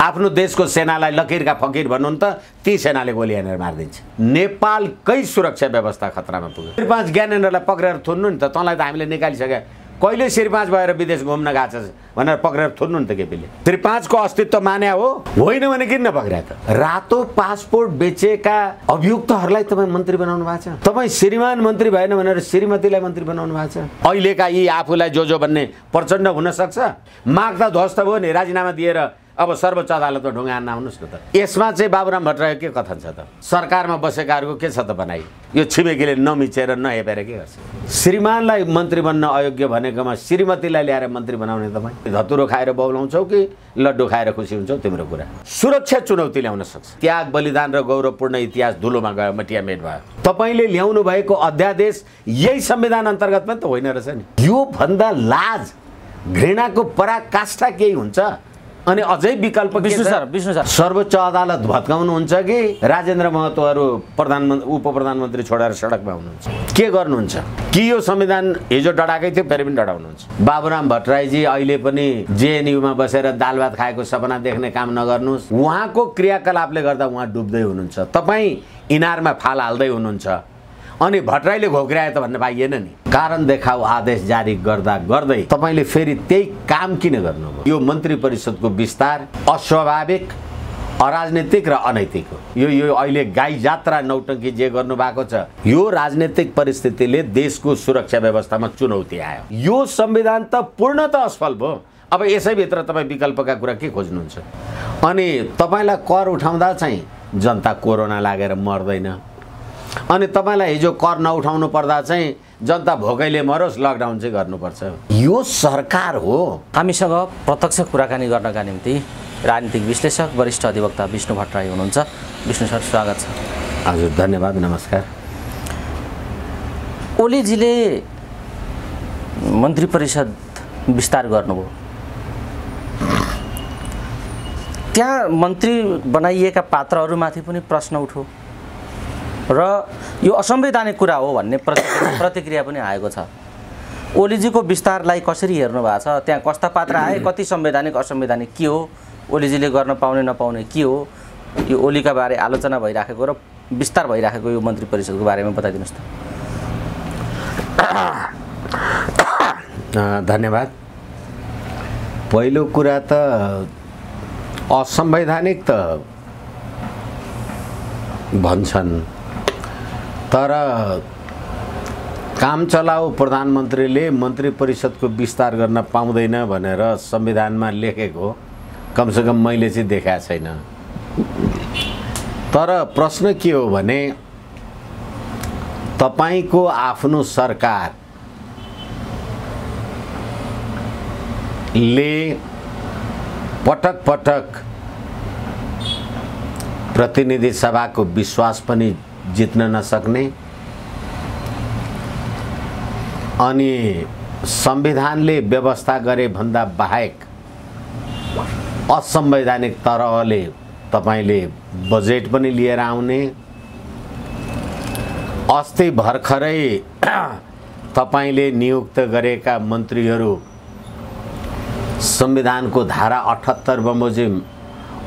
आफ्नो देशको सेनालाई लकीरका फकीर भन्नु त ती सेनाले गोली हानेर मारिदिन्छ। नेपालकै सुरक्षा व्यवस्था खतरामा पुग्यो। श्री 5 ज्ञानेन्द्रलाई पक्रेर थुन्नु नि त, तँलाई त हामीले निकालिसक्यो। कहिले श्री 5 भएर विदेश घुम्न गएको छ भनेर पक्रेर थुन्नु नि त केपीले। श्री 5 को अस्तित्व मान्या हो, होइन भने किन नपक्र्या त? रातो पासपोर्ट बेचेका अभियुक्तहरूलाई तपाईँ मन्त्री बनाउनु भएको छ। तपाईँ श्रीमान मन्त्री भएन भनेर श्रीमतीलाई मन्त्री बनाउनु भएको छ। अहिलेका यी आफूलाई जो भन्ने प्रचण्ड हुन सक्छ। माग त ध्वस्त भयो नि, राजीनामा दिएर अब सर्वोच्च अदालतमा ढुङ्गा हान्न आउनुहोस् न त। यसमा चाहिँ बाबुराम भट्टराईको के कथन छ त? सरकारमा बसेकाहरूको के छ त बनाइ? यो छिमेकीले नमिचेर नहेपेर के गर्छ? श्रीमानलाई मन्त्री बन्न अयोग्य भनेकोमा श्रीमतीलाई ल्याएर मन्त्री बनाउने तपाईँ धतुरो खाएर बौलाउँछौ कि लड्डु खाएर खुसी हुन्छौ? तिम्रो कुरा। सुरक्षा चुनौती ल्याउन सक्छ। त्याग बलिदान र गौरवपूर्ण इतिहास धुलोमा गयो, मटियामेट भयो। तपाईँले ल्याउनु भएको अध्यादेश यही संविधान अन्तर्गत पनि त होइन रहेछ नि। यो भन्दा लाज घृणाको पराकाष्ठा केही हुन्छ? अनि अझै विकल्प विष्णु सर सर्वोच्च अदालत भत्काउनुहुन्छ कि राजेन्द्र महतोहरू उप प्रधानमन्त्री छोडेर सडकमा हुनुहुन्छ? के गर्नुहुन्छ? कि यो संविधान हिजो डढाएकै थियो फेरि पनि डढाउनुहुन्छ? बाबुराम भट्टराईजी अहिले पनि जेएनयूमा बसेर दाल भात खाएको सपना देख्ने काम नगर्नुहोस्। उहाँको क्रियाकलापले गर्दा उहाँ डुब्दै हुनुहुन्छ, तपाईँ इनारमा फाल हाल्दै हुनुहुन्छ। अनि भट्टराईले घोक्राए त भन्ने पाइएन नि। कारण देखाऊ आदेश जारी गर्दा गर्दै तपाईले फेरि त्यही काम किन गर्नुभयो? यो मन्त्री परिषदको विस्तार अस्वाभाविक, अराजनीतिक र अनैतिक हो। यो अहिले गाई जात्रा नौटंकी जे गर्नु भएको छ, यो राजनीतिक परिस्थितिले देशको सुरक्षा व्यवस्थामा चुनौती आयो। यो संविधान त पूर्णतः असफल भयो। अब यसैभित्र तपाईँ विकल्पका कुरा के खोज्नुहुन्छ? अनि तपाईँलाई कर उठाउँदा चाहिँ जनता कोरोना लागेर मर्दैन, अनि तपाईँलाई हिजो कर नउठाउनु पर्दा चाहिँ जनता भोकैले मरोस्, लकडाउन चाहिँ गर्नुपर्छ। यो सरकार हो। हामीसँग प्रत्यक्ष कुराकानी गर्नका निम्ति राजनीतिक विश्लेषक वरिष्ठ अधिवक्ता विष्णु भट्टराई हुनुहुन्छ। विष्णु सर स्वागत छ। हजुर धन्यवाद, नमस्कार। ओलीजीले मन्त्री परिषद विस्तार गर्नुभयो, त्यहाँ मन्त्री बनाइएका पात्रहरूमाथि पनि प्रश्न उठ्यो र यो असंवैधानिक कुरा हो भन्ने प्रतिक्रिया पनि आएको छ। ओलीजीको विस्तारलाई कसरी हेर्नु भएको छ? त्यहाँ कस्ता पात्र आए, कति संवैधानिक असंवैधानिक के हो, ओलीजीले गर्न पाउने नपाउने के हो, यो ओलीका बारे आलोचना भइराखेको र विस्तार भइराखेको यो मन्त्री परिषदको बारेमा बताइदिनुहोस् त। धन्यवाद। पहिलो कुरा त असंवैधानिक त भन्छन्, तर काम चलाऊ प्रधानमन्त्रीले मन्त्री परिषदको विस्तार गर्न पाउँदैन भनेर संविधानमा लेखेको कमसेकम मैले चाहिँ देखाएको छैन। तर प्रश्न के हो भने तपाईको आफ्नो सरकारले पटक पटक प्रतिनिधि सभाको विश्वास पनि जित्न नसक्ने अनि संविधानले व्यवस्था गरे भन्दा बाहेक असंवैधानिक तरहले तपाईले बजेट पनि लिएर आउने, अस्ति भर्खरै तपाईले नियुक्त गरेका मन्त्रीहरू संविधानको धारा 78 बमोजिम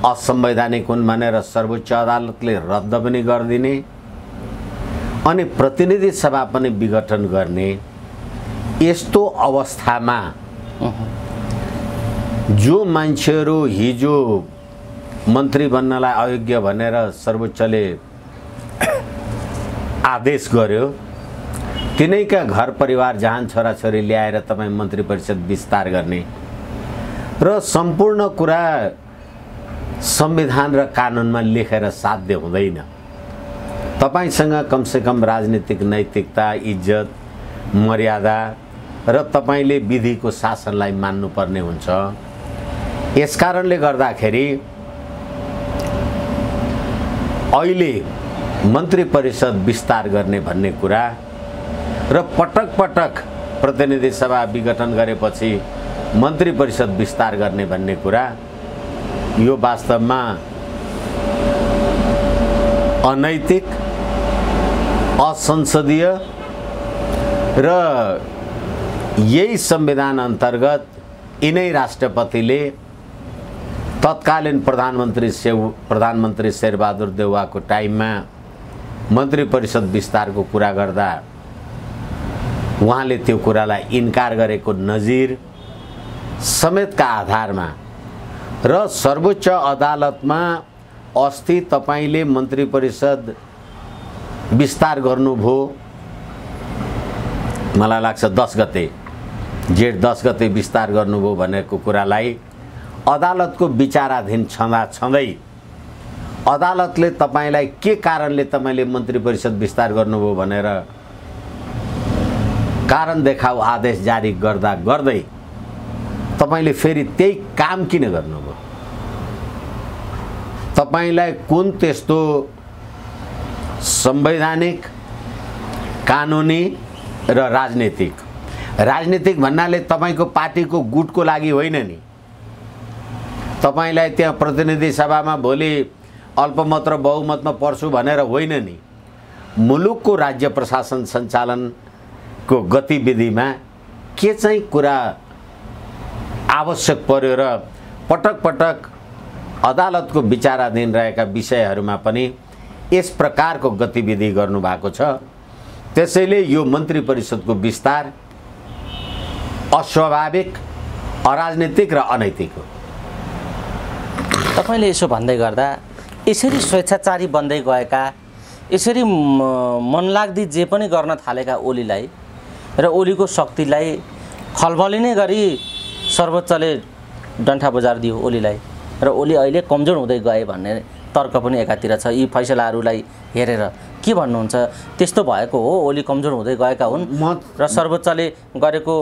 असंवैधानिक हुन् भनेर सर्वोच्च अदालतले रद्द पनि गरिदिने अनि प्रतिनिधि सभा पनि विघटन गर्ने। यस्तो अवस्थामा जो मान्छेहरू हिजो मन्त्री बन्नलाई अयोग्य भनेर सर्वोच्चले आदेश गर्यो, तिनैका घर परिवार जहान छोराछोरी ल्याएर तपाईँ मन्त्री परिषद विस्तार गर्ने र सम्पूर्ण कुरा संविधान र कानुनमा लेखेर साध्य हुँदैन। तपाईसँग कमसेकम राजनीतिक नैतिकता, इज्जत, मर्यादा र तपाईले विधिको शासनलाई मान्नुपर्ने हुन्छ। यसकारणले गर्दाखेरि अहिले मन्त्री परिषद विस्तार गर्ने भन्ने कुरा र पटक पटक प्रतिनिधि सभा विघटन गरेपछि मन्त्री परिषद विस्तार गर्ने भन्ने कुरा यो वास्तवमा अनैतिक, असंसदीय र यही संविधान अन्तर्गत यिनै राष्ट्रपतिले तत्कालीन प्रधानमन्त्री शेरबहादुर देउवाको टाइममा मन्त्री परिषद विस्तारको कुरा गर्दा उहाँले त्यो कुरालाई इन्कार गरेको नजिर समेतका आधारमा र सर्वोच्च अदालतमा अस्ति तपाईले मन्त्री परिषद विस्तार गर्नुभयो, मलाई लाग्छ 10 गते जेठ 10 गते विस्तार गर्नुभयो भनेको कुरालाई अदालतको विचाराधीन छँदै अदालतले तपाईलाई के कारणले तपाईले मन्त्री परिषद विस्तार गर्नुभयो भनेर कारण देखाऊ आदेश जारी गर्दै तपाईले फेरि त्यही काम किन गर्नुभयो? तपाईलाई कुन त्यस्तो संवैधानिक, कानुनी र राजनीतिक भन्नाले तपाईको पार्टीको गुटको लागि होइन नि। तपाईलाई त्यहाँ प्रतिनिधि सभामा भोलि अल्पमत र बहुमतमा पर्छु भनेर होइन नि। मुलुकको राज्य प्रशासन सञ्चालनको गतिविधिमा के चाहिँ कुरा आवश्यक पर्यो र पटक पटक अदालतको विचाराधीन रहेका विषयहरूमा पनि यस प्रकारको गतिविधि गर्नुभएको छ। त्यसैले यो मन्त्री परिषदको विस्तार अस्वाभाविक, अराजनीतिक र अनैतिक हो। तपाईले यसो भन्दै गर्दा यसरी स्वेच्छाचारी बन्दै गएका, यसरी मनलाग्दी जे पनि गर्न थालेका ओलीलाई र ओलीको शक्तिलाई खलबलिने गरी सर्वोच्चले डन्ठा बजार दियो ओलीलाई र ओली अहिले कमजोर हुँदै गए भन्ने तर्क पनि एकातिर छ। यी फैसलाहरूलाई हेरेर के भन्नुहुन्छ? त्यस्तो भएको हो, ओली कमजोर हुँदै गएका हुन् र सर्वोच्चले गरेको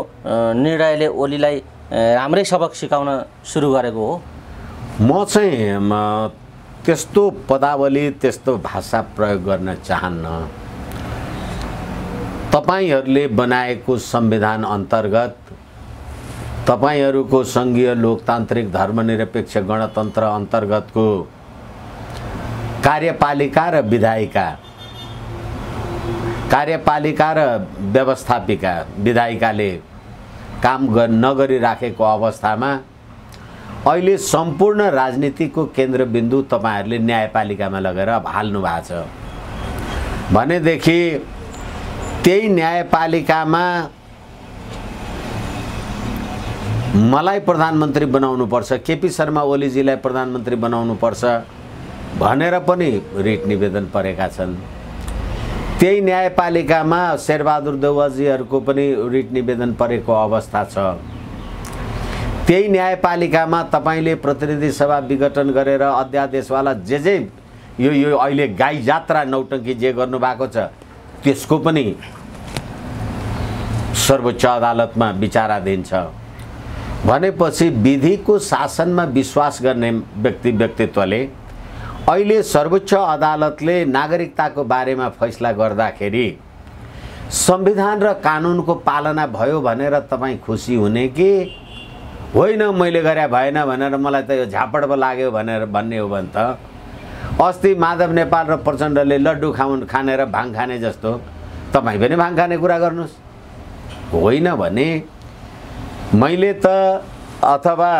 निर्णयले ओलीलाई राम्रै सबक सिकाउन सुरु गरेको हो? म चाहिँ त्यस्तो पदावली, त्यस्तो भाषा प्रयोग गर्न चाहन्न। तपाईहरूले बनाएको संविधान अन्तर्गत, तपाईहरूको संघीय लोकतान्त्रिक धर्मनिरपेक्ष गणतन्त्र अन्तर्गतको कार्यपालिका र विधायिका, कार्यपालिका र व्यवस्थापिका, विधायिकाले काम नगरिराखेको अवस्थामा अहिले सम्पूर्ण राजनीतिको केन्द्रबिन्दु तपाईहरूले न्यायपालिकामा लगेर हाल्नु भएको छ भनेदेखि त्यही न्यायपालिकामा मलाई प्रधानमन्त्री बनाउनुपर्छ, केपी शर्मा ओलीजीलाई प्रधानमन्त्री बनाउनुपर्छ भनेर पनि रिट निवेदन परेका छन्। त्यही न्यायपालिकामा शेरबहादुर देउवाजीहरूको पनि रिट निवेदन परेको अवस्था छ। त्यही न्यायपालिकामा तपाईले प्रतिनिधि सभा विघटन गरेर अध्यादेशवाला जे यो अहिले गाई जात्रा नौटंकी जे गर्नुभएको छ त्यसको पनि सर्वोच्च अदालतमा विचाराधीन छ भनेपछि विधिको शासनमा विश्वास गर्ने व्यक्तित्वले अहिले सर्वोच्च अदालतले नागरिकताको बारेमा फैसला गर्दाखेरि संविधान र कानुनको पालना भयो भनेर तपाईँ खुसी हुने कि होइन मैले गरे भएन भनेर मलाई त यो झापड पो लाग्यो भनेर भन्ने हो भने त अस्ति माधव नेपाल र प्रचण्डले लड्डु खानेर भाङ खाने जस्तो तपाईँ पनि भाङ खाने कुरा गर्नुहोस्। होइन भने मैले त अथवा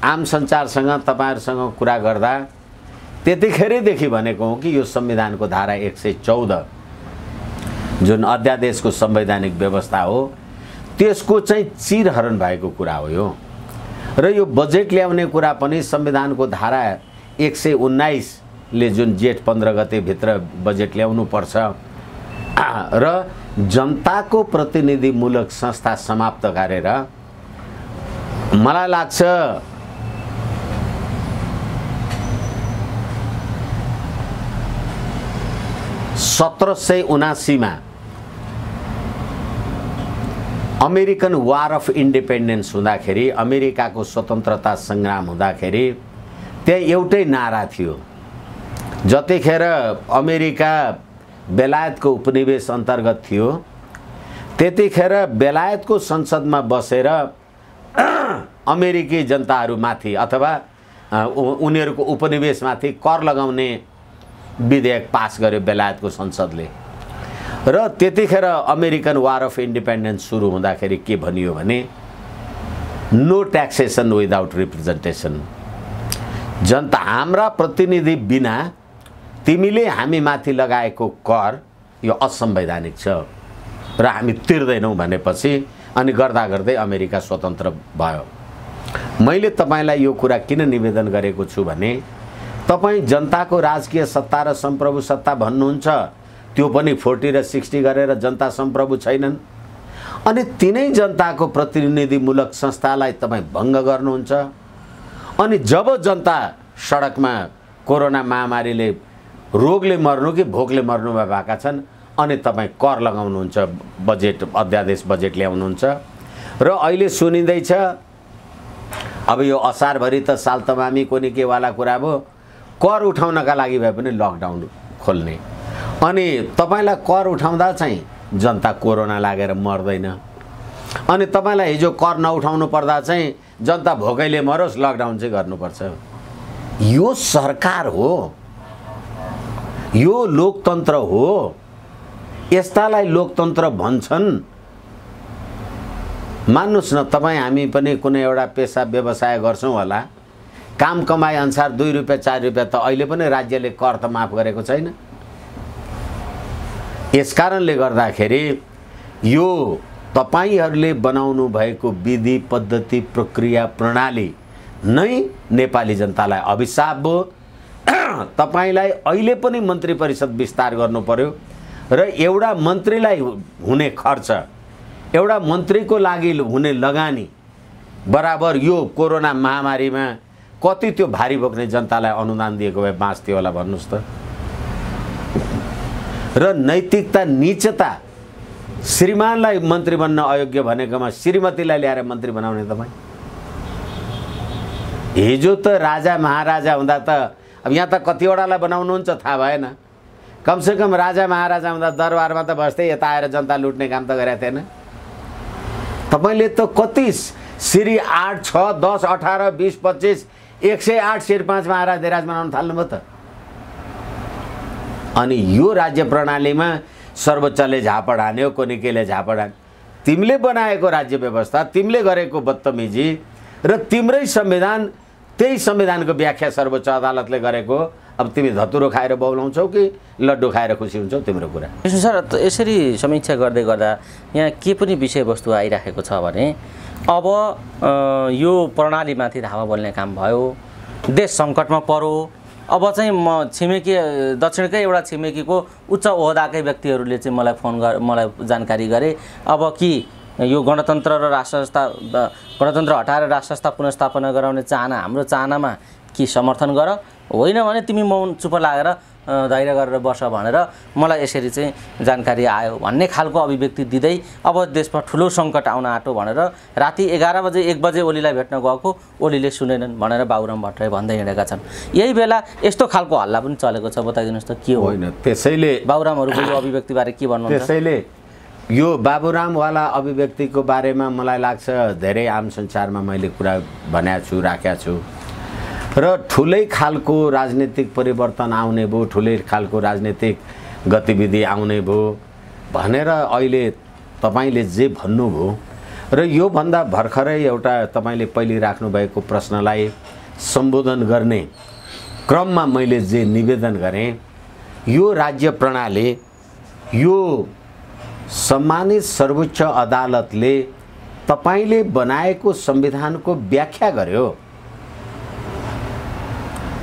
आम सञ्चारसँग तपाईहरुसँग कुरा गर्दा त्यतिखेरैदेखि भनेको हो कि यो संविधानको धारा 114 जुन अध्यादेशको संवैधानिक व्यवस्था हो त्यसको चाहिँ चिरहरण भएको कुरा हो यो। र यो बजेट ल्याउने कुरा पनि संविधानको धारा 119 ले जुन जेठ 15 गते भित्र बजेट ल्याउनु पर्छ र जनताको प्रतिनिधिमूलक संस्था समाप्त गरेर मलाई लाग्छ 1779 मा अमेरिकन वार अफ इन्डिपेन्डेन्स हुँदाखेरि, अमेरिकाको स्वतन्त्रता संग्राम हुँदाखेरि त्यहाँ एउटै नारा थियो। जतिखेर अमेरिका बेलायतको उपनिवेश अन्तर्गत थियो त्यतिखेर बेलायतको संसदमा बसेर अमेरिकी जनताहरूमाथि अथवा उनीहरूको उपनिवेशमाथि कर लगाउने विधेयक पास गर्यो बेलायतको संसदले। र त्यतिखेर अमेरिकन वार अफ इन्डिपेन्डेन्स सुरु हुँदाखेरि के भनियो भने नो ट्याक्सेसन विदाउट रिप्रेजेन्टेसन। जनता हाम्रा प्रतिनिधि बिना तिमीले हामी माथि लगाएको कर यो असंवैधानिक छ र हामी तिर्दैनौँ भनेपछि अनि गर्दा गर्दै अमेरिका स्वतन्त्र भयो। मैले तपाईलाई यो कुरा किन निवेदन गरेको छु भने तपाई जनताको राजकीय सत्ता र संप्रभु सत्ता भन्नुहुन्छ, त्यो पनि 40 र 60 गरेर जनता संप्रभु छैनन्। अनि तिनै जनताको प्रतिनिधिमूलक संस्थालाई तपाई भङ्ग गर्नुहुन्छ। अनि जब जनता सडकमा कोरोना महामारीले रोगले मर्नु कि भोकले मर्नु भएका छन् अनि तपाई कर लगाउनुहुन्छ, बजेट अध्यादेश बजेट ल्याउनुहुन्छ। र अहिले सुनिँदैछ अब यो असारभरि त साल तमामी कोनी के वाला कुरा भयो, कर उठाउनका लागि भए पनि लकडाउन खोल्ने। अनि तपाईलाई कर उठाउँदा चाहिँ जनता कोरोना लागेर मर्दैन। अनि तपाईलाई हिजो कर नउठाउनु पर्दा चाहिँ जनता भोकैले मरोस्, लकडाउन चाहिँ गर्नुपर्छ। यो सरकार हो, यो लोकतन्त्र हो। यस्तालाई लोकतन्त्र भन्छन्। मान्नुस् न, तपाई हामी पनि कुनै एउटा पेसा व्यवसाय गर्छौं होला, काम कमाई अनुसार 2 रुपैयाँ 4 रुपैयाँ त अहिले पनि राज्यले कर त माफ गरेको छैन। यसकारणले गर्दाखेरि यो तपाईहरूले बनाउनु भएको विधि पद्धति प्रक्रिया प्रणाली नै नेपाली जनतालाई अभिशाप हो। तपाईलाई अहिले पनि मन्त्री परिषद विस्तार गर्नु पर्यो र एउटा मन्त्रीलाई हुने खर्च, एउटा मन्त्रीको लागि हुने लगानी बराबर यो कोरोना महामारीमा कति त्यो भारी बोक्ने जनतालाई अनुदान दिएको भए बाँच्थ्यो होला भन्नुस् त। र नैतिकता नीचता, श्रीमानलाई मन्त्री बन्न अयोग्य भनेकोमा श्रीमतीलाई ल्याएर मन्त्री बनाउने तपाईँ। हिजो त राजा महाराजा हुँदा त अब यहाँ त कतिवटालाई बनाउनुहुन्छ थाहा भएन, कमसेकम राजा महाराजा हुँदा दरबारमा त बस्दै यता आएर जनता लुट्ने काम त गरेका थिएन। तपाईले त कति श्री 8, 6, 10, 18, 20, 25, 108 श्री 5 महाराज देराज बनाउन थाल्नुभयो त। अनि यो राज्य प्रणालीमा सर्वोच्चले झापड हान्यो, कोनी केले झापड हान्यो। तिमीले बनाएको राज्य व्यवस्था, तिमीले गरेको बदतमिजी र तिम्रै संविधान, त्यही संविधानको व्याख्या सर्वोच्च अदालतले गरेको। अब तिमी धतुरो खाएर बौलाउँछौ कि लड्डु खाएर खुसी हुन्छौ, तिम्रो कुरा। सर, यसरी समीक्षा गर्दै गर्दा यहाँ के पनि विषयवस्तु आइराखेको छ भने अब यो प्रणालीमाथि धावा बोल्ने काम भयो, देश सङ्कटमा पर्यो। अब चाहिँ म छिमेकी दक्षिणकै एउटा छिमेकीको उच्च ओहदाकै व्यक्तिहरूले चाहिँ मलाई जानकारी गरे अब कि यो गणतन्त्र र राष्ट्रसत्ता, गणतन्त्र हटाएर राष्ट्रसत्ता पुनर्स्थापना गराउने चाहना, हाम्रो चाहनामा कि समर्थन गर, होइन भने तिमी मौन चुप लागेर धैर्य गरेर बस भनेर मलाई यसरी चाहिँ जानकारी आयो भन्ने खालको अभिव्यक्ति दिँदै अब देशमा ठुलो सङ्कट आउन आँटो भनेर राति 11 बजे 1 बजे ओलीलाई भेट्न गएको, ओलीले सुनेनन् भनेर बाबुराम भट्टराई भन्दै हिँडेका छन्। यही बेला यस्तो खालको हल्ला पनि चलेको छ, बताइदिनुहोस् त के हो? होइन, त्यसैले बाबुरामहरूको यो अभिव्यक्तिबारे के भन्नुहुन्छ? त्यसैले यो बाबुरामवाला अभिव्यक्तिको बारेमा मलाई लाग्छ धेरै आम संसारमा मैले कुरा भनेको छु, राखेको छु र ठुलै खालको राजनीतिक परिवर्तन आउने भयो, ठुलै खालको राजनीतिक गतिविधि आउने भयो भनेर अहिले तपाईले जे भन्नुभयो र यो भन्दा भर्खरै एउटा तपाईले पहिले राख्नु भएको प्रश्नलाई सम्बोधन गर्ने क्रममा मैले जे निवेदन गरेँ, यो राज्य प्रणाली, यो सम्मानित सर्वोच्च अदालतले तपाईले बनाएको संविधानको व्याख्या गर्यो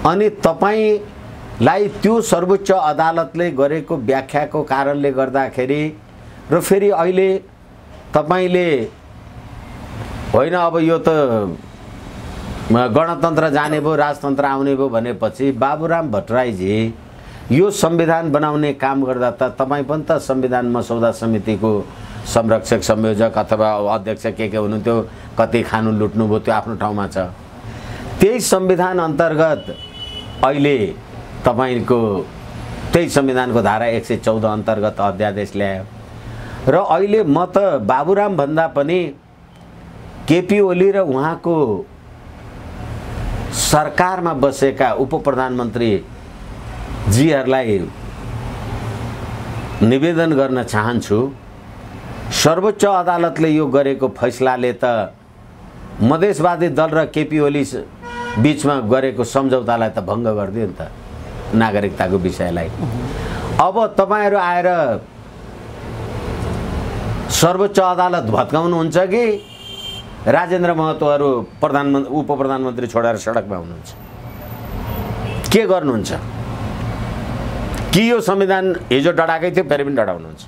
अनि तपाईलाई त्यो सर्वोच्च अदालतले गरेको व्याख्याको कारणले गर्दाखेरि र फेरि अहिले तपाईले होइन अब यो त गणतन्त्र जाने भयो, राजतन्त्र आउने भयो भनेपछि बाबुराम भट्टराईजी यो संविधान बनाउने काम गर्दा त तपाई पनि त संविधान मसौदा समितिको संरक्षक संयोजक अथवा अध्यक्ष के हुनुहुन्थ्यो, कति खानु लुट्नु भयो त्यो आफ्नो ठाउँमा छ। त्यही संविधान अन्तर्गत अहिले तपाईको त्यही संविधानको धारा 114 अन्तर्गत अध्यादेश ल्यायो र अहिले म त बाबुराम भन्दा पनि केपी ओली र उहाँको सरकारमा बसेका उपप्रधानमन्त्री जीहरूलाई निवेदन गर्न चाहन्छु, सर्वोच्च अदालतले यो गरेको फैसलाले त मधेसवादी दल र केपी ओली बिचमा गरेको सम्झौतालाई त भङ्ग गरिदियो नि त नागरिकताको विषयलाई। अब तपाईहरु आएर सर्वोच्च अदालत भत्काउनुहुन्छ कि राजेन्द्र महतोहरु प्रधानमन्त्री उपप्रधानमन्त्री छोडेर सडकमा हुनुहुन्छ? के गर्नुहुन्छ? कि यो संविधान हिजो डढाकै थियो फेरि पनि डढाउनुहुन्छ?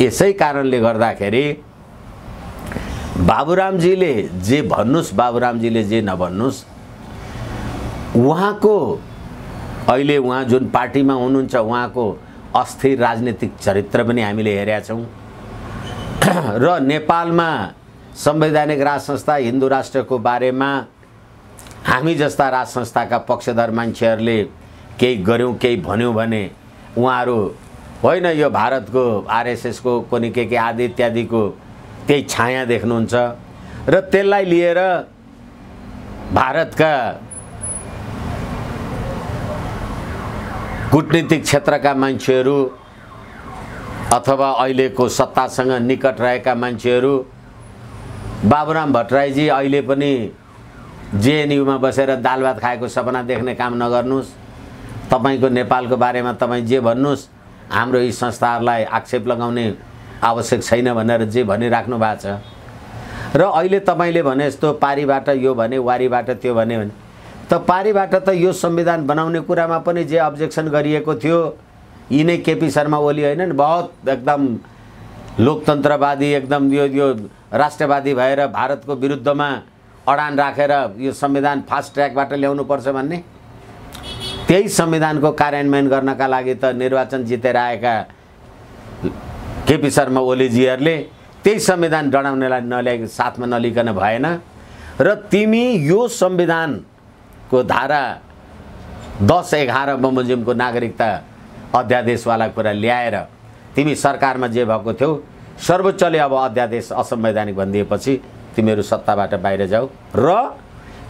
यसै कारणले गर्दाखेरि बाबुरामजीले जे भन्नुस्, बाबुरामजीले जे नभन्नुस्, उहाँको अहिले उहाँ जुन पार्टीमा हुनुहुन्छ उहाँको अस्थिर राजनीतिक चरित्र पनि हामीले हेरेका छौं र नेपालमा संवैधानिक राज संस्था हिन्दू राष्ट्रको बारेमा हामी जस्ता राज संस्थाका पक्षधर मान्छेहरूले केही गर्यौं केही भन्यौं भने उहाँहरू होइन यो भारतको आरएसएस को कुनै के आदि इत्यादिको त्यही छाया देख्नुहुन्छ र त्यसलाई लिएर भारतका कूटनीतिक क्षेत्रका मान्छेहरू अथवा अहिलेको सत्तासँग निकट रहेका मान्छेहरू बाबुराम भट्टराईजी अहिले पनि जेएनयूमा बसेर दाल भात खाएको सपना देख्ने काम नगर्नुस्। तपाईको नेपालको बारेमा तपाई जे भन्नुस्, हाम्रो यी संस्थाहरूलाई आक्षेप लगाउने आवश्यक छैन भनेर जे भनिराख्नु भएको छ र अहिले तपाईले भने जस्तो पारीबाट यो भने वारीबाट त्यो भने त पारीबाट त यो संविधान बनाउने कुरामा पनि जे अब्जेक्सन गरिएको थियो यिनै केपी शर्मा ओली हैनन्, बहुत एकदम लोकतन्त्रवादी एकदम यो राष्ट्रवादी भएर भारतको विरुद्धमा अडान राखेर यो संविधान फास्ट ट्र्याकबाट ल्याउनु पर्छ भन्ने। त्यही संविधानको कार्यान्वयन गर्नका लागि त निर्वाचन जितेर आएका केपी शर्मा ओलीजीहरूले त्यही संविधान डढाउनेलाई नल्याई साथमा नलिकन भएन र तिमी यो संविधानको धारा 10-11 बमोजिमको नागरिकता अध्यादेशवाला कुरा ल्याएर तिमी सरकारमा जे भएको थियौ सर्वोच्चले अब अध्यादेश असंवैधानिक भनिदिएपछि तिमीहरू सत्ताबाट बाहिर जाऊ र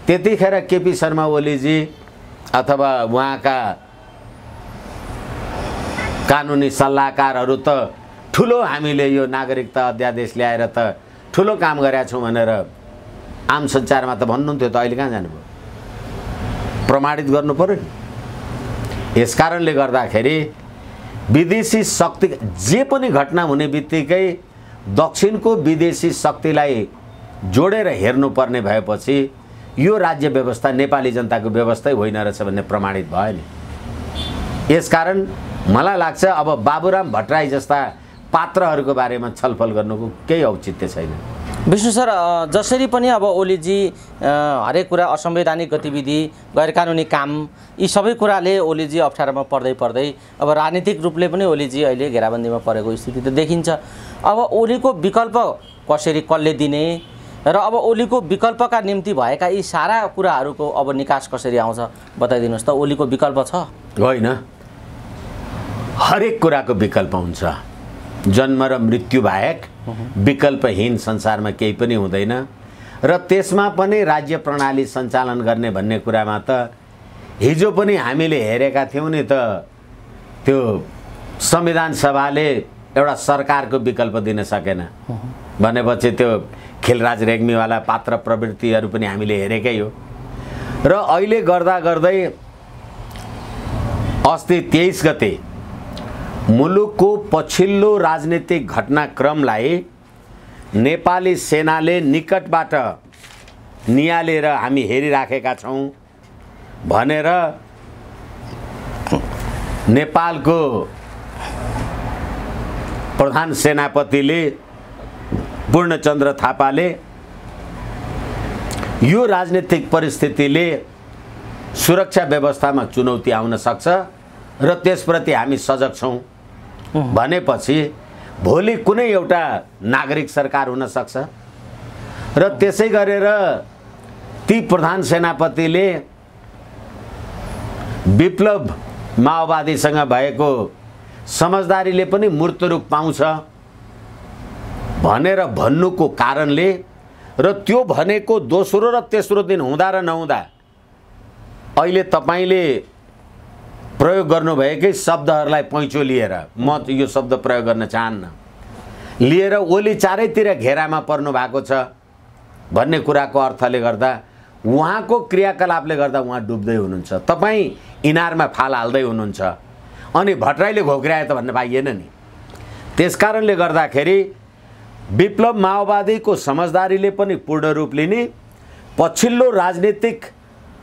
त्यतिखेर केपी शर्मा ओलीजी अथवा उहाँका कानुनी सल्लाहकारहरू त ठुलो हामीले यो नागरिकता अध्यादेश ल्याएर त ठुलो काम गरेका छौं भनेर आम सञ्चारमा त भन्नुहुन्थ्यो, त अहिले कहाँ जानुभयो? प्रमाणित गर्नु पर्यो नि। यसकारणले गर्दाखेरि विदेशी शक्ति जे पनि घटना हुने बित्तिकै दक्षिणको विदेशी शक्तिलाई जोडेर हेर्नुपर्ने भएपछि यो राज्य व्यवस्था नेपाली जनताको व्यवस्थै होइन रहेछ भन्ने प्रमाणित भयो नि। यसकारण मलाई लाग्छ अब बाबुराम भट्टराई जस्ता पात्रहरूको बारेमा छलफल गर्नुको केही औचित्य छैन। विष्णु सर, जसरी पनि अब ओलीजी हरेक कुरा असंवैधानिक गतिविधि गैरकानुनी काम यी सबै कुराले ओलीजी अप्ठ्यारोमा पर्दै अब राजनीतिक रूपले पनि ओलीजी अहिले घेराबन्दीमा परेको स्थिति त देखिन्छ। अब ओलीको विकल्प कसले दिने र अब ओलीको विकल्पका निम्ति भएका यी सारा कुराहरूको अब निकास कसरी आउँछ बताइदिनुस् त। ओलीको विकल्प छ? होइन, हरेक कुराको विकल्प हुन्छ। जन्म र मृत्यु बाहेक विकल्पहीन संसारमा केही पनि हुँदैन र त्यसमा पनि राज्य प्रणाली सञ्चालन गर्ने भन्ने कुरामा त हिजो पनि हामीले हेरेका थियौं नि त। त्यो संविधान सभाले एउटा सरकारको विकल्प दिन सकेन भनेपछि त्यो खिलराज रेग्मीवाला पात्र प्रवृत्तिहरू पनि हामीले हेरेकै हो र अहिले गर्दा गर्दै अस्ति 23 गते मुलुकको पछिल्लो राजनीतिक घटनाक्रमलाई नेपाली सेनाले निकटबाट नियालेर हामी हेरिराखेका छौं भनेर नेपालको प्रधान सेनापतिले पूर्णचन्द्र थापाले यो राजनीतिक परिस्थितिले सुरक्षा व्यवस्थामा चुनौती आउन सक्छ र त्यसप्रति हामी सजग छौं भनेपछि भोलि कुनै एउटा नागरिक सरकार हुन सक्छ र त्यसै गरेर ती प्रधान सेनापतिले विप्लव माओवादीसँग भएको समझदारीले पनि मूर्त रूप पाउँछ भनेर भन्नुको कारणले र त्यो भनेको दोस्रो र तेस्रो दिन हुँदा र नहुँदा अहिले तपाईले प्रयोग गर्नुभएकै शब्दहरूलाई पैँचो लिएर म यो शब्द प्रयोग गर्न चाहन्न लिएर ओली चारैतिर घेरामा पर्नु भएको छ भन्ने कुराको अर्थले गर्दा उहाँको क्रियाकलापले गर्दा उहाँ डुब्दै हुनुहुन्छ। तपाईँ इनारमा फाल हाल्दै हुनुहुन्छ अनि भट्टराईले घोक्राए त भन्ने पाइएन नि। त्यसकारणले गर्दाखेरि विप्लव माओवादीको समझदारीले पनि पूर्ण रूप लिने, पछिल्लो राजनीतिक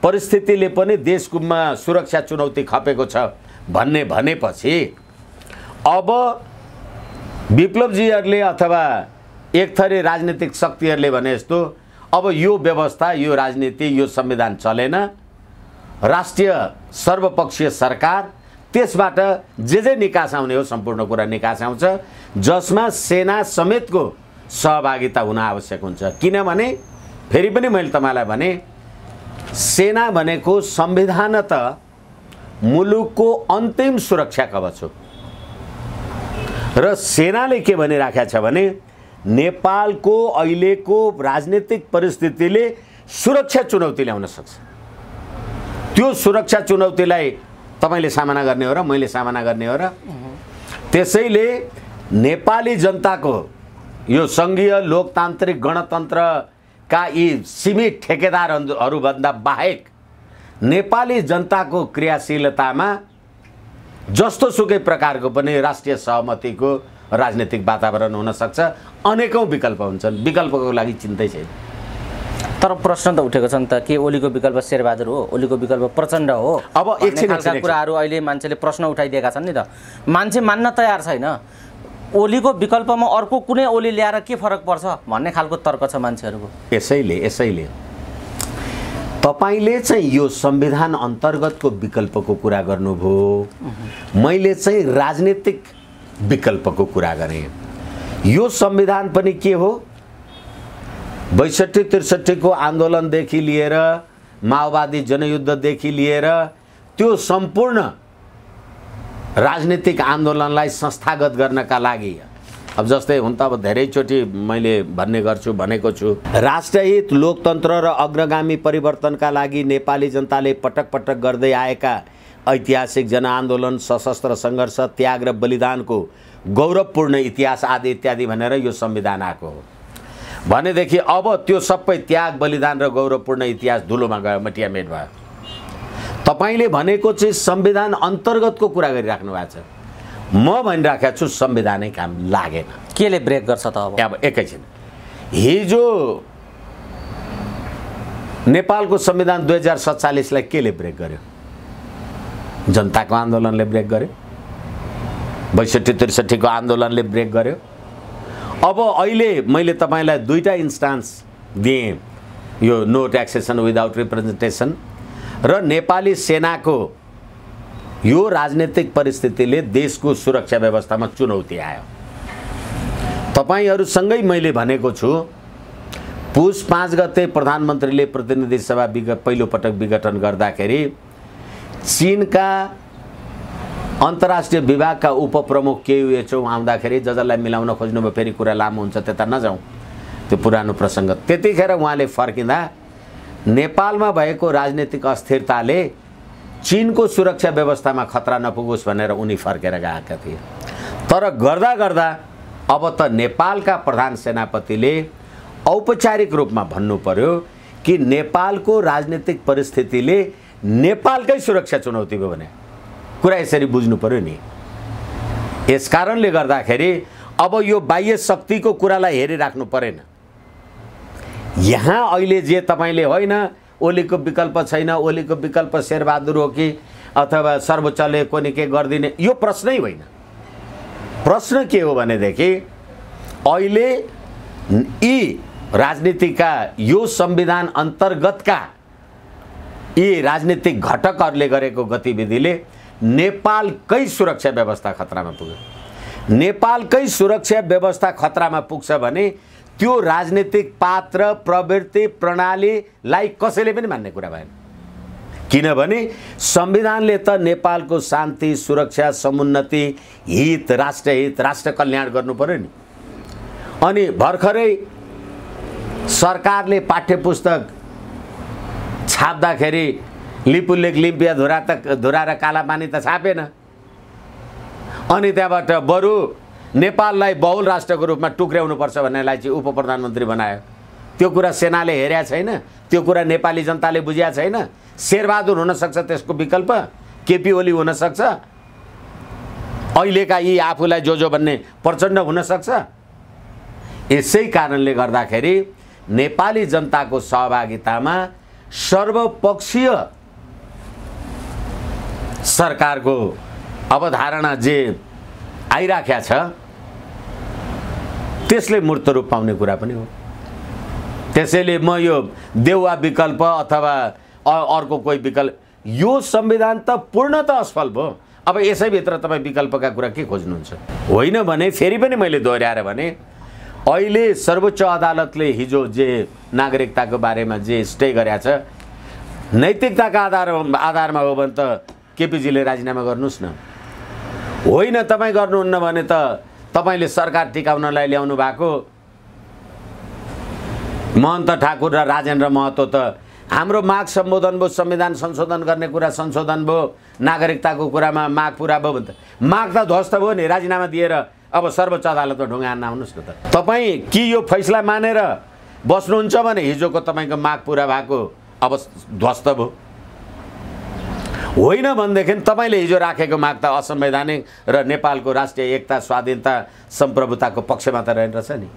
परिस्थितिले पनि देशमा सुरक्षा चुनौती खपेको छ भन्ने भनेपछि अब विप्लवजीहरूले अथवा एक थरी राजनीतिक शक्तिहरूले भने जस्तो अब यो व्यवस्था, यो राजनीति, यो संविधान चलेन, राष्ट्रिय सर्वपक्षीय सरकार, त्यसबाट जे निकास आउने हो सम्पूर्ण कुरा निकास आउँछ, जसमा सेना समेतको सहभागिता हुन आवश्यक हुन्छ। किनभने फेरि पनि मैले तपाईँलाई भने सेना भनेको संविधानत मुलुकको अन्तिम सुरक्षा कवच हो र सेनाले के भनिराखेको छ भने नेपालको अहिलेको राजनीतिक परिस्थितिले सुरक्षा चुनौती ल्याउन सक्छ। त्यो सुरक्षा चुनौतीलाई तपाईले सामना गर्ने हो र मैले सामना गर्ने हो र त्यसैले नेपाली जनताको यो संघीय लोकतान्त्रिक गणतन्त्रका यी सीमित ठेकेदारहरूभन्दा बाहेक नेपाली जनताको क्रियाशीलतामा जस्तो सुकै प्रकारको पनि राष्ट्रिय सहमतिको राजनीतिक वातावरण हुन सक्छ। अनेकौं विकल्प हुन्छन्, विकल्पको लागि चिन्तै छैन। तर प्रश्न त उठेको छ नि त, के ओलीको विकल्प शेरबहादुर हो, ओलीको विकल्प प्रचण्ड हो? अब एकछिन कुराहरू अहिले मान्छेले प्रश्न उठाइदिएका छन् नि त। मान्छे मान्न तयार छैन। ओलीको विकल्पमा अर्को कुनै ओली ल्याएर के फरक पर्छ भन्ने खालको तर्क छ मान्छेहरूको। यसैले तपाईले चाहिँ यो संविधान अन्तर्गतको विकल्पको कुरा गर्नुभयो, मैले चाहिँ राजनीतिक विकल्पको कुरा गरेँ। यो संविधान पनि के हो, 62-63 को आन्दोलनदेखि लिएर माओवादी जनयुद्धदेखि लिएर त्यो सम्पूर्ण राजनीतिक आन्दोलनलाई संस्थागत गर्नका लागि, अब जस्तै हुन त अब धेरैचोटि मैले भनेको छु, राष्ट्रहित लोकतन्त्र र अग्रगामी परिवर्तनका लागि नेपाली जनताले पटक पटक गर्दै आएका ऐतिहासिक जनआन्दोलन, सशस्त्र सङ्घर्ष, त्याग र बलिदानको गौरवपूर्ण इतिहास आदि इत्यादि भनेर यो संविधान आएको हो भनेदेखि अब त्यो सबै त्याग, बलिदान र गौरवपूर्ण इतिहास धुलोमा गयो, मटियामेट भयो। तपाईले भनेको चाहिँ संविधान अन्तर्गतको कुरा गरिराख्नु भएको छ। म भनिराखेको छु संविधानै काम लागेन। केले ब्रेक गर्छ त? अब एकैछिन, हिजो नेपालको संविधान 2047 लाई केले ब्रेक गर्यो? जनताको आन्दोलनले ब्रेक गर्यो, 62-63 को आन्दोलनले ब्रेक गर्यो। अब अहिले मैले तपाईलाई दुईटा इन्स्टान्स दिएँ, यो नो ट्याक्सेसन विदाउट रिप्रेजेन्टेसन र नेपाली सेनाको यो राजनीतिक परिस्थितिले देशको सुरक्षा व्यवस्थामा चुनौती आयो। तपाईहरुसँगै मैले भनेको छु, पुस 5 गते प्रधानमन्त्रीले प्रतिनिधि सभा पहिलो पटक विघटन गर्दाखेरि चीनका अन्तर्राष्ट्रिय विभागका उपप्रमुख केयुएचओ आउँदाखेरि जजलाई मिलाउन खोज्नुभयो। फेरि कुरा लामो हुन्छ, त्यता नजाउँ, त्यो पुरानो प्रसङ्ग। त्यतिखेर उहाँले फर्किँदा नेपालमा भएको राजनीतिक अस्थिरताले चीनको सुरक्षा व्यवस्थामा खतरा नपुगोस् भनेर उनी फर्केर गएका थिए। तर गर्दा गर्दा अब त नेपालका प्रधान सेनापतिले औपचारिक रूपमा भन्नु पर्यो कि नेपालको राजनीतिक परिस्थितिले नेपालकै सुरक्षा चुनौती भयो भने कुरा यसरी बुझ्नु पर्यो नि। यसकारणले गर्दाखेरि अब यो बाह्य शक्तिको कुरालाई हेरिराख्नु परेन। यहाँ अहिले जे तपाईले होइन ओलीको विकल्प छैन, ओलीको विकल्प शेरबहादुर हो कि अथवा सर्वोच्चले कुनै के गर्दिने, यो प्रश्नै होइन। प्रश्न के हो भनेदेखि अहिले यी राजनीतिका यो संविधान अन्तर्गतका यी राजनीतिक घटकहरूले गरेको गतिविधिले नेपालकै सुरक्षा व्यवस्था खतरामा पुग्यो। नेपालकै सुरक्षा व्यवस्था खतरामा पुग्छ भने त्यो राजनीतिक पात्र, प्रवृत्ति, प्रणालीलाई कसैले पनि मान्ने कुरा भएन। किनभने संविधानले त नेपालको शान्ति, सुरक्षा, समुन्नति, हित, राष्ट्रहित, राष्ट्र कल्याण गर्नु पर्यो नि। अनि भर्खरै सरकारले पाठ्यपुस्तक छाप्दाखेरि लिपुलेख, लिम्पिया, धुरा र कालापानी त छापेन। अनि त्यहाँबाट बरु नेपाललाई बहुल राष्ट्रको रूपमा टुक्र्याउनु पर्छ भन्नेलाई चाहिँ उप प्रधानमन्त्री बनायो। त्यो कुरा सेनाले हेरेको छैन, त्यो कुरा नेपाली जनताले बुझेको छैन। शेरबहादुर हुनसक्छ त्यसको विकल्प, केपी ओली हुनसक्छ, अहिलेका यी आफूलाई जो भन्ने प्रचण्ड हुनसक्छ। यसै कारणले गर्दाखेरि नेपाली जनताको सहभागितामा सर्वपक्षीय सरकारको अवधारणा जे आइराखेको छ त्यसले मूर्त रूप पाउने कुरा पनि हो। त्यसैले म यो देउवा विकल्प अथवा अर्को कोही विकल्प, यो संविधान त पूर्णतः असफल भयो। अब यसैभित्र तपाईँ विकल्पका कुरा के खोज्नुहुन्छ? होइन भने फेरि पनि मैले दोहोऱ्याएर भने अहिले सर्वोच्च अदालतले हिजो जे नागरिकताको बारेमा जे स्टे गरेछ, नैतिकताका आधारमा हो भने त केपीजीले राजीनामा गर्नुहोस् न। होइन तपाईँ गर्नुहुन्न भने त तपाईँले सरकार टिकाउनलाई ल्याउनु भएको महन्त ठाकुर र राजेन्द्र महतो त हाम्रो माग सम्बोधन भयो, संविधान संशोधन गर्ने कुरा संशोधन भयो, नागरिकताको कुरामा माग पुरा भयो भने त माग त ध्वस्त भयो नि। राजीनामा दिएर अब सर्वोच्च अदालतमा ढुङ्गा हान्न आउनुहोस् न त। तपाईँ कि यो फैसला मानेर बस्नुहुन्छ भने हिजोको तपाईँको माग पुरा भएको अब ध्वस्त भयो। होइन भनेदेखि तपाईँले हिजो राखेको माग त असंवैधानिक र नेपालको राष्ट्रिय एकता, स्वाधीनता, सम्प्रभुताको पक्षमा त रहेछ नि।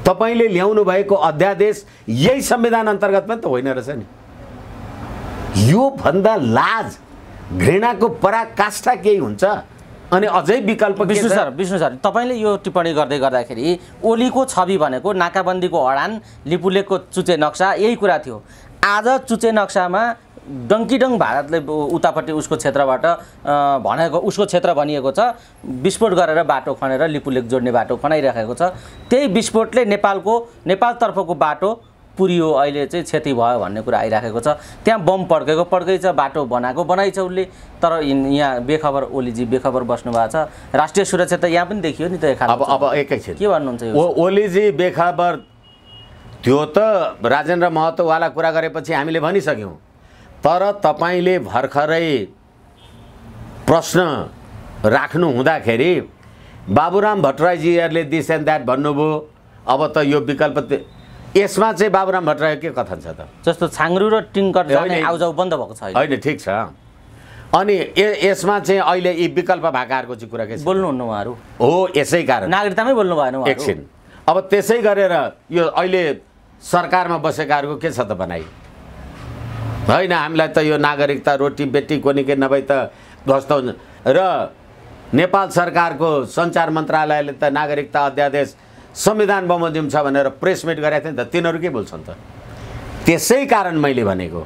तपाईँले ल्याउनु भएको अध्यादेश यही संविधान अन्तर्गत पनि त होइन रहेछ नि। यो भन्दा लाज, घृणाको पराकाष्ठा केही हुन्छ? अनि अझै विकल्प विष्णु सर तपाईँले यो टिप्पणी गर्दै गर्दाखेरि ओलीको छवि भनेको नाकाबन्दीको अडान, लिपुलेकको चुचे नक्सा यही कुरा थियो। आज चुचे नक्सामा डङ्कीडङ भारतले उतापट्टि उसको क्षेत्रबाट भनेको, उसको क्षेत्र भनिएको छ, विस्फोट गरेर बाटो खनेर लिपुलेक जोड्ने बाटो खनाइराखेको छ। त्यही विस्फोटले नेपालतर्फको बाटो पुरियो, अहिले चाहिँ क्षति भयो भन्ने कुरा आइराखेको छ। त्यहाँ बम पड्कै छ, बाटो बनाइ छ उसले। तर यहाँ बेखबर ओलीजी बेखबर बस्नु भएको छ। राष्ट्रिय सुरक्षा त यहाँ पनि देखियो नि त। अब एकैछिन के भन्नुहुन्छ? ओलीजी बेखबर त्यो त राजेन्द्र महतोवाला कुरा गरेपछि हामीले भनिसक्यौँ। तर तपाईँले भर्खरै प्रश्न राख्नु हुँदाखेरि बाबुराम भट्टराईजीहरूले दिस एन्ड द्याट भन्नुभयो। अब त यो विकल्प यसमा चाहिँ बाबुराम भट्टराई के कथन छ त? जस्तो छाङ्रु र टिङ्कर जाने आउजाउ बन्द भएको छ होइन, ठिक छ। अनि यसमा चाहिँ अहिले यी विकल्प भएकाहरूको चाहिँ कुरा के छ? बोल्नुहुन्न उहाँहरू हो, यसै कारण नागरिकतामै बोल्नु भएन उहाँहरू। एकछिन, अब त्यसै गरेर यो अहिले सरकारमा बसेकाहरूको के छ त बनाइ? होइन, हामीलाई त यो नागरिकता रोटी बेटी कोनी के नभई त ध्वस्त हुन्छ। र नेपाल सरकारको सञ्चार मन्त्रालयले त नागरिकता अध्यादेश संविधान बमोजिम छ भनेर प्रेस मिट गरेको थियो नि त। तिनीहरू के बोल्छन् त? त्यसै कारण मैले भनेको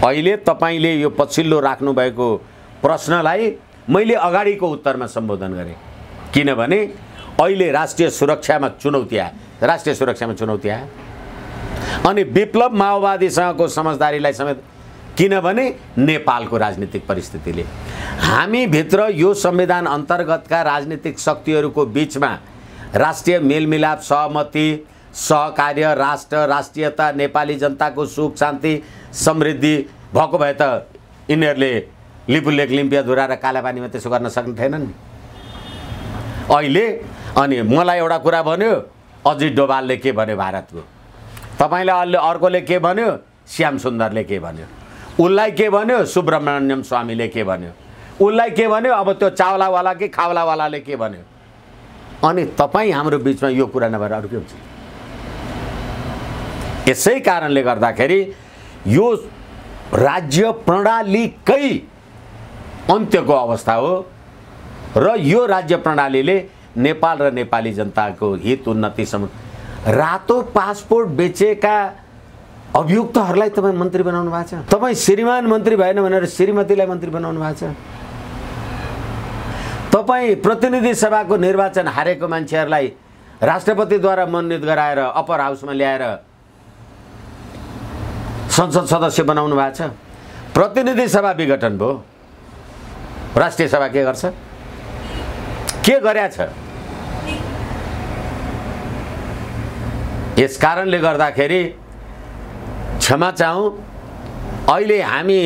अहिले तपाईँले यो पछिल्लो राख्नुभएको प्रश्नलाई मैले अगाडिको उत्तरमा सम्बोधन गरेँ। किनभने अहिले राष्ट्रिय सुरक्षामा चुनौती आयो अनि विप्लव माओवादीसँगको समझदारीलाई समेत, किनभने नेपालको राजनीतिक परिस्थितिले हामीभित्र यो संविधान अन्तर्गतका राजनीतिक शक्तिहरूको बिचमा राष्ट्रिय मेलमिलाप, सहमति, सहकार्य, राष्ट्रियता, नेपाली जनताको सुख शान्ति समृद्धि भएको भए त यिनीहरूले लिपुलेक, लिम्पियाधुरा र कालापानीमा त्यसो गर्न सक्ने थिएनन् नि अहिले। अनि मलाई एउटा कुरा भन्यो अजित डोभालले के भन्यो भारतको, तपाईँलाई अर्कोले के भन्यो, श्याम सुन्दरले के भन्यो, उसलाई के भन्यो सुब्रमण्यम स्वामीले के भन्यो, उसलाई के भन्यो अब त्यो चावलावाला कि खावलावालाले के भन्यो। अनि तपाईँ हाम्रो बिचमा यो कुरा नभएर अरू के हुन्छ? यसै कारणले गर्दाखेरि यो राज्य प्रणालीकै अन्त्यको अवस्था हो र यो राज्य प्रणालीले नेपाल र नेपाली जनताको हित उन्नतिसम्म रातो पासपोर्ट बेचेका अभियुक्तहरूलाई तपाईँ मन्त्री बनाउनु भएको छ। तपाईँ श्रीमान मन्त्री भएन भनेर श्रीमतीलाई मन्त्री बनाउनु भएको छ। तपाईँ प्रतिनिधि सभाको निर्वाचन हारेको मान्छेहरूलाई राष्ट्रपतिद्वारा मनोनित गराएर अप्पर हाउसमा ल्याएर संसद सदस्य बनाउनु भएको छ। प्रतिनिधि सभा विघटन भयो, राष्ट्रिय सभा के गर्छ? के गरेछ? यस कारणले गर्दाखेरि क्षमा चाहौँ, अहिले हामी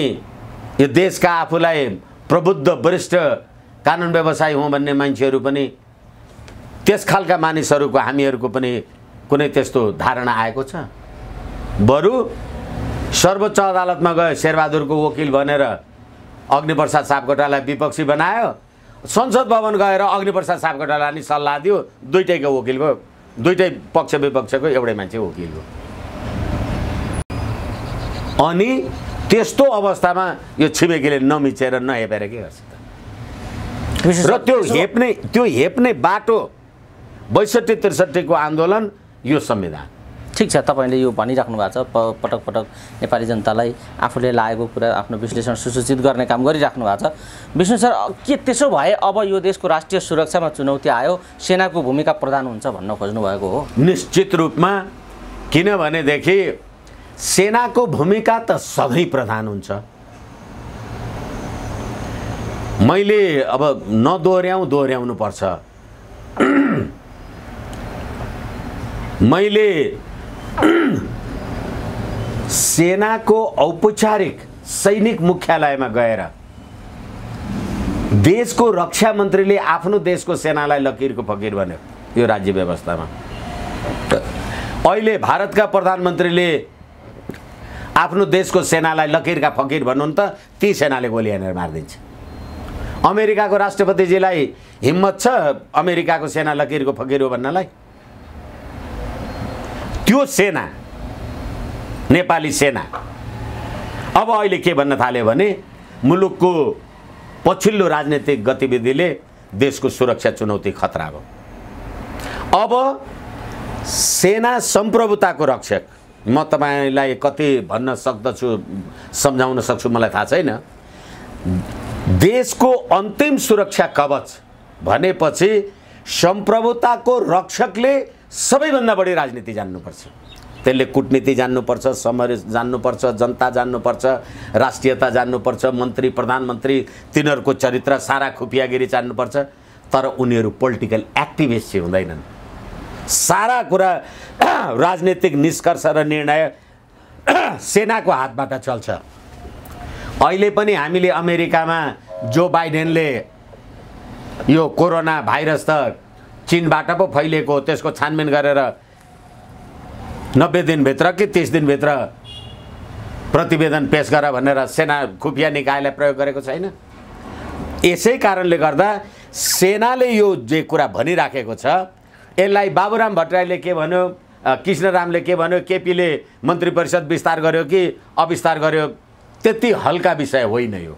यो देशका आफूलाई प्रबुद्ध वरिष्ठ कानुन व्यवसायी हौँ भन्ने मान्छेहरू पनि, त्यस खालका मानिसहरूको हामीहरूको पनि कुनै त्यस्तो धारणा आएको छ? बरु सर्वोच्च अदालतमा गयो, शेरबहादुरको वकिल भनेर अग्निप्रसाद सापकोटालाई विपक्षी बनायो, संसद भवन गएर अग्निप्रसाद सापकोटालाई नि सल्लाह दियो, दुईटैको वकिल भयो, दुईटै पक्ष विपक्षको एउटै मान्छे वकिल हो। अनि त्यस्तो अवस्थामा यो छिमेकीले नमिचेर नहेपेर के गर्छ त? र त्यो हेप्ने बाटो 62-63 को आन्दोलन, यो संविधान। ठिक छ, तपाईँले यो भनिराख्नु भएको छ, पटक पटक नेपाली जनतालाई आफूले लागेको कुरा आफ्नो विश्लेषण सुसूचित गर्ने काम गरिराख्नु भएको छ। विष्णु सर, के त्यसो भए अब यो देशको राष्ट्रिय सुरक्षामा चुनौती आयो, सेनाको भूमिका प्रधान हुन्छ भन्न खोज्नु भएको हो? निश्चित रूपमा, किनभनेदेखि सेनाको भूमिका त सधैँ प्रधान हुन्छ। मैले अब दोहोऱ्याउनु पर्छ, मैले सेनाको औपचारिक सैनिक मुख्यालयमा गएर देशको रक्षा मन्त्रीले आफ्नो देशको सेनालाई लकीरको फकीर भन्यो यो राज्य व्यवस्थामा। अहिले भारतका प्रधानमन्त्रीले आफ्नो देशको सेनालाई लकीरका फकीर भन्नु त ती सेनाले गोली हानेर मारिदिन्छ। अमेरिकाको राष्ट्रपतिजीलाई हिम्मत छ अमेरिकाको सेना लकीरको फकीर हो भन्नलाई? त्यो सेना, नेपाली सेना अब अहिले के भन्न थाल्यो भने मुलुकको पछिल्लो राजनीतिक गतिविधिले देशको सुरक्षा चुनौती खतरा हो। अब सेना सम्प्रभुताको रक्षक, म तपाईलाई कति भन्न सक्दछु, सम्झाउन सक्छु मलाई थाहा छैन। देशको अन्तिम सुरक्षा कवच भनेपछि सम्प्रभुताको रक्षकले सबैभन्दा बढी राजनीति जान्नुपर्छ, त्यसले कूटनीति जान्नुपर्छ, समर जान्नुपर्छ, जनता जान्नुपर्छ, राष्ट्रियता जान्नुपर्छ, मन्त्री प्रधानमन्त्री तिनीहरूको चरित्र सारा खुफियागिरी जान्नुपर्छ। तर उनीहरू पोलिटिकल एक्टिभिस्ट चाहिँ हुँदैनन्। सारा कुरा राजनीतिक निष्कर्ष र निर्णय सेनाको हातबाट चल्छ। अहिले पनि हामीले अमेरिकामा जो बाइडेनले यो कोरोना भाइरस त चीनबाट पो फैलिएको, त्यसको छानबिन गरेर 90 दिनभित्र कि 30 दिनभित्र प्रतिवेदन पेश गर भनेर सेना खुफिया निकायलाई प्रयोग गरेको छैन। यसै कारणले गर्दा सेनाले यो जे कुरा भनिराखेको छ, यसलाई बाबुराम भट्टराईले के भन्यो, कृष्णरामले के भन्यो, केपीले मन्त्री परिषद विस्तार गर्यो कि अविस्तार गर्यो, त्यति हल्का विषय होइन यो।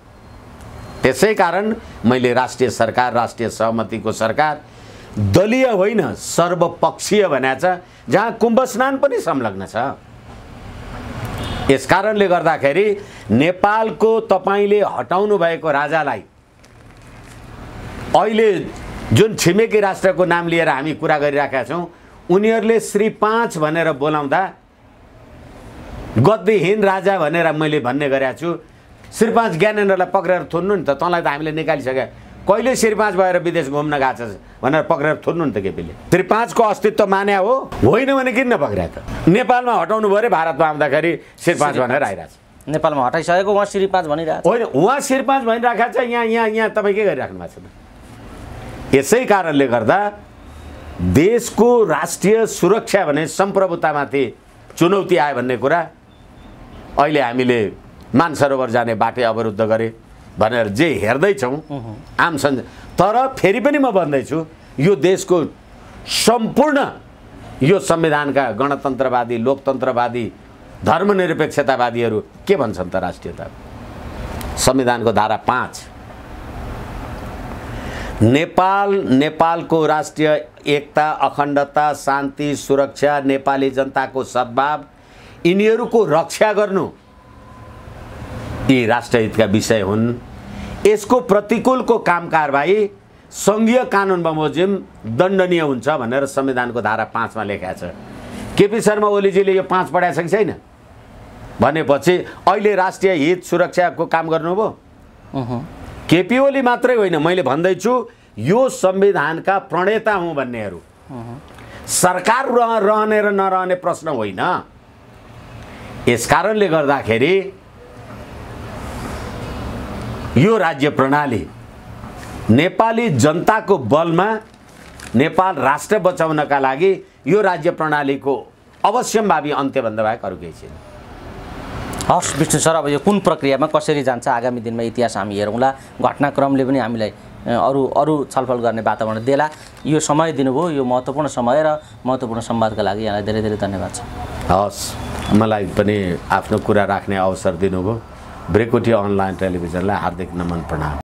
त्यसै कारण मैले राष्ट्रिय सरकार, राष्ट्रिय सहमतिको सरकार दलीय होइन सर्वपक्षीय भनेको छ, जहाँ कुम्भ स्नान पनि संलग्न छ। यस कारणले गर्दाखेरि नेपालको तपाईले हटाउनु भएको राजालाई अहिले जुन छिमेकी राष्ट्रको नाम लिएर हामी कुरा गरिराखेका छौँ, उनीहरूले श्री 5 भनेर बोलाउँदा गद्दीहीन राजा भनेर मैले भन्ने गरेको छु। श्री 5 ज्ञानेन्द्रलाई पक्रेर थुन्नु नि त, तँलाई त हामीले निकालिसक्यो, कहिले श्री 5 भएर विदेश घुम्न गएको छ भनेर पक्रेर थुन्नु नि त केपीले। श्री 5 को अस्तित्व मान्या हो, होइन भने किन नपक्र्या त? नेपालमा हटाउनु भयो, भारतमा आउँदाखेरि श्री 5 भनेर आइरहेछ। नेपालमा हटाइसकेको उहाँ श्री 5 भनिरहेको होइन, उहाँ श्री 5 भनिराखेको छ, यहाँ तपाईँ के गरिराख्नु भएको छ त? यसै कारणले गर्दा देशको राष्ट्रिय सुरक्षा भने सम्प्रभुतामाथि चुनौती आयो भन्ने कुरा अहिले हामीले मानसरोवर जाने बाटो अवरुद्ध गरे भनेर जे हेर्दैछौँ आम तर फेरि पनि म भन्दैछु, यो देशको सम्पूर्ण यो संविधानका गणतन्त्रवादी, लोकतन्त्रवादी, धर्मनिरपेक्षतावादीहरू के भन्छन् त? राष्ट्रियता संविधानको धारा 5 नेपालको राष्ट्रिय एकता, अखण्डता, शान्ति, सुरक्षा, नेपाली जनताको सद्भाव, यिनीहरूको रक्षा गर्नु यी राष्ट्रहितका विषय हुन्। यसको प्रतिकूलको काम कारबाही सङ्घीय कानुन बमोजिम दण्डनीय हुन्छ भनेर संविधानको धारा 5 मा लेखेको छ। केपी शर्मा ओलीजीले यो 5 पढाएको छ कि छैन भनेपछि अहिले राष्ट्रिय हित सुरक्षाको काम गर्नुभयो। केपी ओली मात्रै होइन, मैले भन्दैछु यो संविधानका प्रणेता हुँ भन्नेहरू। सरकार रहने र नरहने प्रश्न होइन। यस कारणले गर्दाखेरि यो राज्य प्रणाली नेपाली जनताको बलमा नेपाल राष्ट्र बचाउनका लागि यो राज्य प्रणालीको अवश्यम्भावी अन्त्यभन्दा बाहेक अरू केही छैन। हस् विष्णु सर, अब यो कुन प्रक्रियामा कसरी जान्छ आगामी दिनमा इतिहास हामी हेरौँला। घटनाक्रमले पनि हामीलाई अरू छलफल गर्ने वातावरण देला। यो समय दिनुभयो, यो महत्त्वपूर्ण समय र महत्त्वपूर्ण संवादका लागि यहाँलाई धेरै धेरै धन्यवाद छ। हस्, मलाई पनि आफ्नो कुरा राख्ने अवसर दिनुभयो। ब्रेकोटी अनलाइन टेलिभिजनलाई हार्दिक नमन प्रणाम।